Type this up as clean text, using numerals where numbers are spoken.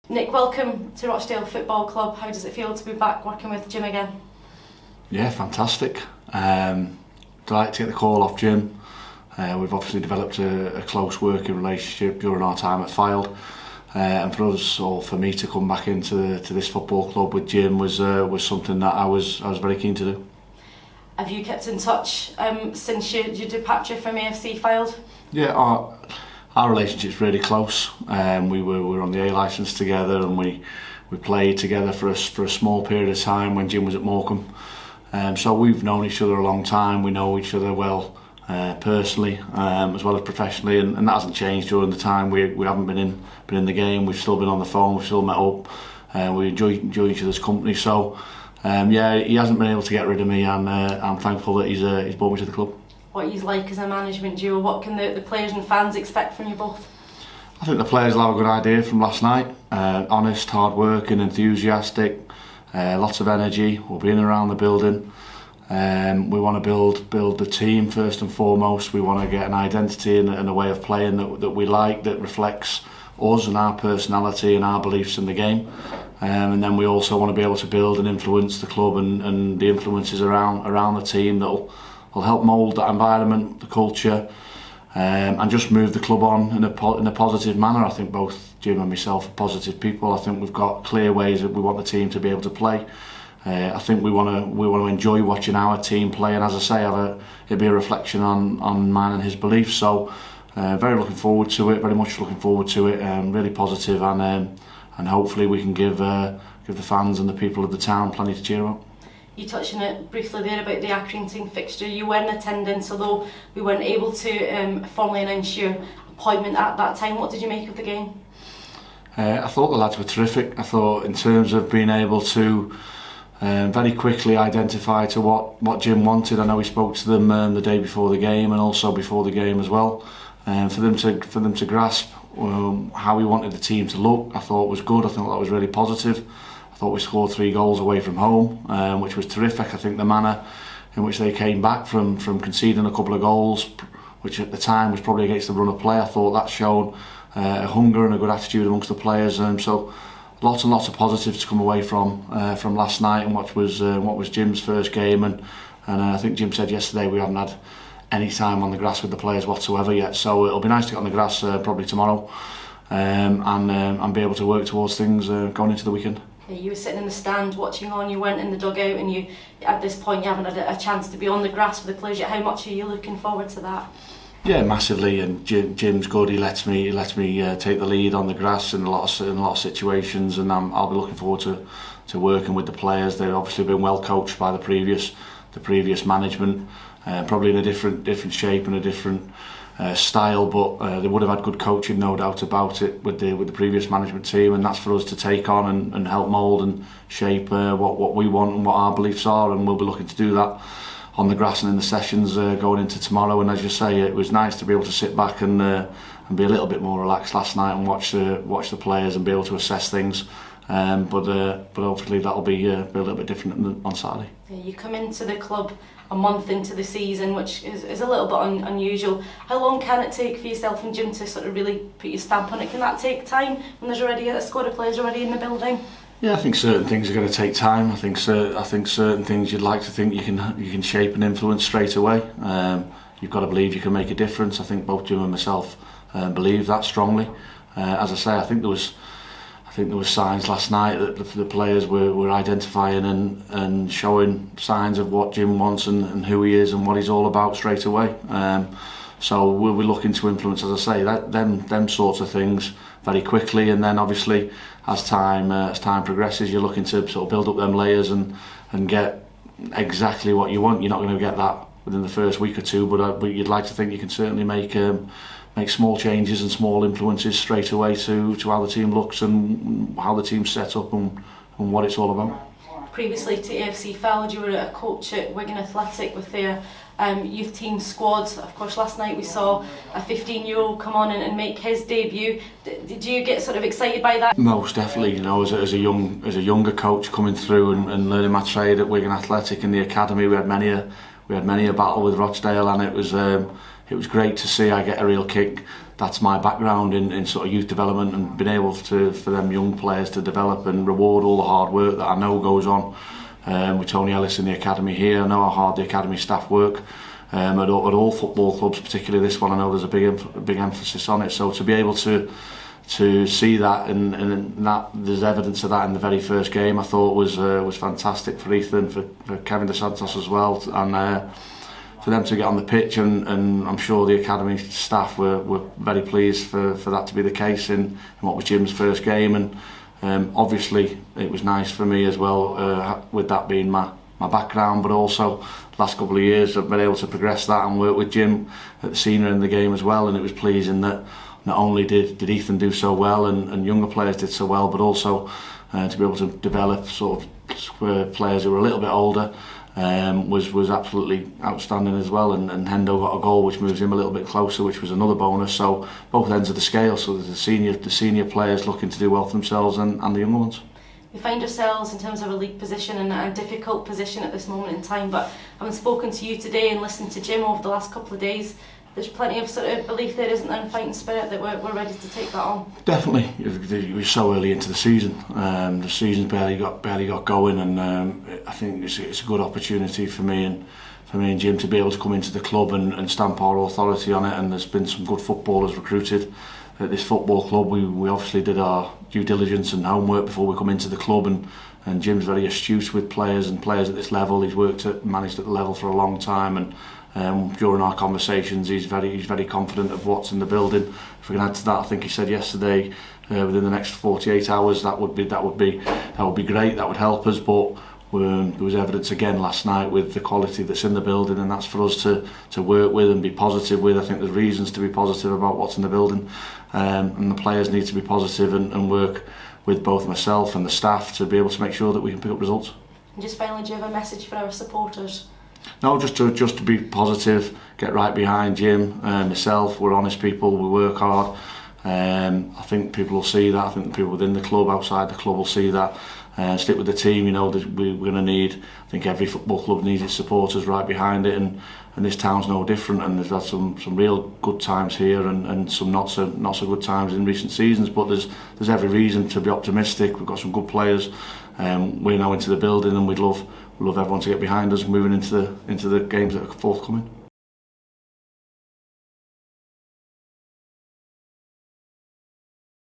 Nick, welcome to Rochdale Football Club. How does it feel to be back working with Jim again? Yeah, fantastic. Delighted to get the call off Jim. We've obviously developed a close working relationship during our time at Fylde. And for us, or for me, to come back into this football club with Jim was something that I was very keen to do. Have you kept in touch since your departure from AFC Fylde? Yeah, our relationship's really close. We were on the A licence together, and we played together for a small period of time when Jim was at Morecambe. So we've known each other a long time. We know each other well personally, as well as professionally, and that hasn't changed during the time. We haven't been in the game. We've still been on the phone. We've still met up. We enjoy each other's company. So yeah, he hasn't been able to get rid of me, and I'm thankful that he's brought me to the club. What he's like as a management duo, what can the players and fans expect from you both? I think the players will have a good idea from last night. Honest, hard-working, enthusiastic, lots of energy. We'll be in and around the building. We want to build the team first and foremost. We want to get an identity and a way of playing that we like, that reflects us and our personality and our beliefs in the game. And then we also want to be able to build and influence the club and the influences around the team that will help mould that environment, the culture, and just move the club on in a positive manner. I think both Jim and myself are positive people. I think we've got clear ways that we want the team to be able to play. I think we want to enjoy watching our team play, and as I say, it'll be a reflection on mine and his beliefs. So very looking forward to it. Very much looking forward to it. Really positive, and hopefully we can give the fans and the people of the town plenty to cheer about. You touched on it briefly there about the Accrington fixture. You were in attendance, although we weren't able to formally announce your appointment at that time. What did you make of the game? I thought the lads were terrific. I thought in terms of being able to very quickly identify to what Jim wanted. I know he spoke to them the day before the game and also before the game as well. For them to grasp how he wanted the team to look, I thought was good. I thought that was really positive. I thought we scored 3 goals away from home, which was terrific. I think the manner in which they came back from conceding a couple of goals, which at the time was probably against the run of play, I thought that showed a hunger and a good attitude amongst the players. So lots and lots of positives to come away from last night and what was Jim's first game. And I think Jim said yesterday we haven't had any time on the grass with the players whatsoever yet. So it'll be nice to get on the grass probably tomorrow and be able to work towards things going into the weekend. You were sitting in the stand watching on, you went in the dugout, and at this point you haven't had a chance to be on the grass with the players yet. How much are you looking forward to that? Yeah, massively, and Jim's good. He lets me take the lead on the grass in a lot of situations, and I'll be looking forward to working with the players. They've obviously been well coached by the previous management, probably in a different shape and a different style, but they would have had good coaching, no doubt about it, with the previous management team, and that's for us to take on and help mould and shape what we want and what our beliefs are, and we'll be looking to do that on the grass and in the sessions going into tomorrow. And as you say, it was nice to be able to sit back and be a little bit more relaxed last night and watch the players and be able to assess things. But hopefully that'll be a little bit different on Saturday. You come into the club a month into the season, which is a little bit unusual. How long can it take for yourself and Jim to sort of really put your stamp on it? Can that take time when there's already a squad of players already in the building? Yeah, I think certain things are going to take time. I think certain things you'd like to think you can shape and influence straight away. You've got to believe you can make a difference. I think both Jim and myself believe that strongly. As I say, I think there was signs last night that the players were identifying and showing signs of what Jim wants and who he is and what he's all about straight away. So we'll be looking to influence, as I say, them sorts of things very quickly, and then obviously as time progresses, you're looking to sort of build up them layers and get exactly what you want. You're not going to get that within the first week or two, but you'd like to think you can certainly make small changes and small influences straight away to how the team looks and how the team's set up and what it's all about. Previously to AFC Fylde, you were a coach at Wigan Athletic with their youth team squad. Of course, last night we saw a 15-year-old come on and make his debut. Did you get sort of excited by that? Most definitely. You know, as a younger coach coming through and learning my trade at Wigan Athletic in the academy, we had many a battle with Rochdale, and it was great to see I get a real kick that's my background in sort of youth development, and being able to for them young players to develop and reward all the hard work that I know goes on with Tony Ellis in the academy here. I know how hard the academy staff work at all football clubs, particularly this one. I know there's a big emphasis on it. So to be able to see that and that there's evidence of that in the very first game, I thought was fantastic for Ethan, for Kevin Dos Santos as well, and for them to get on the pitch, and I'm sure the academy staff were very pleased for that to be the case in what was Jim's first game. And obviously it was nice for me as well, with that being my background, but also the last couple of years I've been able to progress that and work with Jim at the senior end of the game as well. And it was pleasing that not only did Ethan do so well and younger players did so well, but also to be able to develop sort of players who were a little bit older was absolutely outstanding as well. And Hendo got a goal which moves him a little bit closer, which was another bonus. So both ends of the scale, so there's the senior players looking to do well for themselves and the younger ones. You find yourselves in terms of a league position in a difficult position at this moment in time, but having spoken to you today and listened to Jim over the last couple of days, there's plenty of sort of belief there, isn't there, and fighting spirit that we're ready to take that on. Definitely. We're so early into the season. The season's barely got going, and I think it's a good opportunity for me and Jim to be able to come into the club and stamp our authority on it. And there's been some good footballers recruited at this football club. We obviously did our due diligence and homework before we come into the club, and Jim's very astute with players at this level. He's managed at the level for a long time, and during our conversations he's very confident of what's in the building. If we can add to that, I think he said yesterday within the next 48 hours that would be great, that would help us. But there was evidence again last night with the quality that's in the building, and that's for us to work with and be positive with. I think there's reasons to be positive about what's in the building, and the players need to be positive and work with both myself and the staff to be able to make sure that we can pick up results. And just finally, do you have a message for our supporters? No, just to be positive, get right behind Jim and myself. We're honest people, we work hard. I think people will see that. I think the people within the club, outside the club, will see that. Stick with the team. You know, we're going to need. I think every football club needs its supporters right behind it, and this town's no different. And there's had some real good times here, and some not so good times in recent seasons. But there's every reason to be optimistic. We've got some good players. We're now into the building, and we'd love everyone to get behind us moving into the games that are forthcoming.